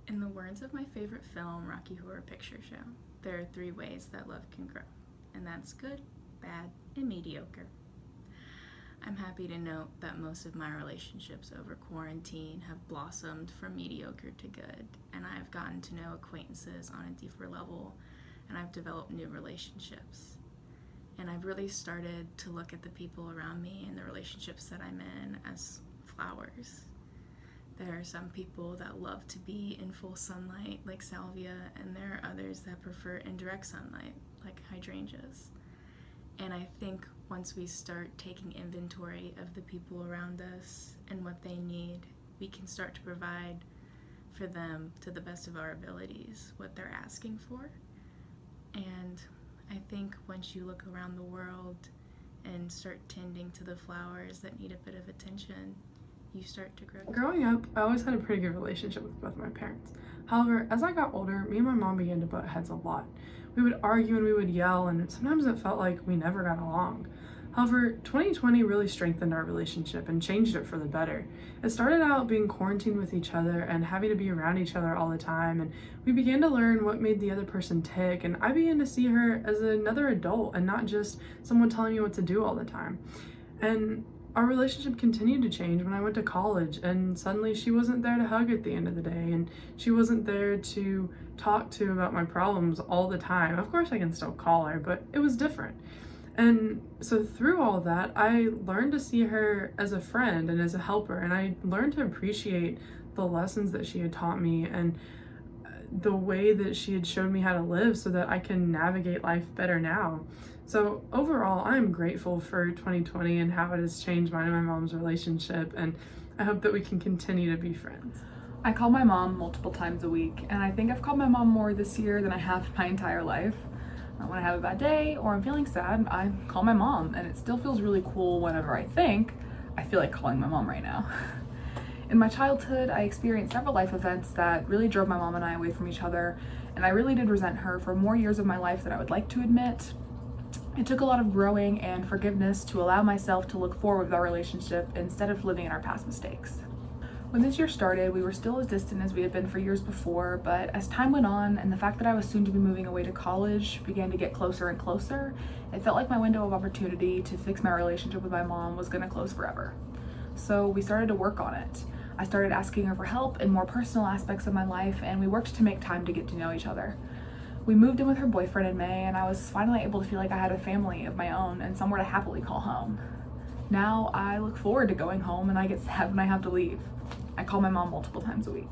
In the words of my favorite film, Rocky Horror Picture Show, there are 3 ways that love can grow, and that's good, bad, and mediocre. I'm happy to note that most of my relationships over quarantine have blossomed from mediocre to good, and I've gotten to know acquaintances on a deeper level, and I've developed new relationships. And I've really started to look at the people around me and the relationships that I'm in as flowers. There are some people that love to be in full sunlight, like salvia, and there are others that prefer indirect sunlight, like hydrangeas. And I think once we start taking inventory of the people around us and what they need, we can start to provide for them to the best of our abilities what they're asking for. And I think once you look around the world and start tending to the flowers that need a bit of attention, you start to grow. Growing up, I always had a pretty good relationship with both my parents. However, as I got older, me and my mom began to butt heads a lot. We would argue and we would yell, and sometimes it felt like we never got along. However, 2020 really strengthened our relationship and changed it for the better. It started out being quarantined with each other and having to be around each other all the time, and we began to learn what made the other person tick, and I began to see her as another adult and not just someone telling me what to do all the time. And our relationship continued to change when I went to college, and suddenly she wasn't there to hug at the end of the day, and she wasn't there to talk to about my problems all the time. Of course I can still call her, but it was different. And so through all that, I learned to see her as a friend and as a helper, and I learned to appreciate the lessons that she had taught me and the way that she had showed me how to live so that I can navigate life better now. So overall, I'm grateful for 2020 and how it has changed mine and my mom's relationship, and I hope that we can continue to be friends. I call my mom multiple times a week, and I think I've called my mom more this year than I have my entire life. When I have a bad day or I'm feeling sad, I call my mom, and it still feels really cool whenever I feel like calling my mom right now. In my childhood, I experienced several life events that really drove my mom and I away from each other, and I really did resent her for more years of my life than I would like to admit. It took a lot of growing and forgiveness to allow myself to look forward with our relationship instead of living in our past mistakes. When this year started, we were still as distant as we had been for years before, but as time went on and the fact that I was soon to be moving away to college began to get closer and closer, it felt like my window of opportunity to fix my relationship with my mom was going to close forever. So we started to work on it. I started asking her for help in more personal aspects of my life, and we worked to make time to get to know each other. We moved in with her boyfriend in May, and I was finally able to feel like I had a family of my own and somewhere to happily call home. Now I look forward to going home and I get sad when I have to leave. I call my mom multiple times a week.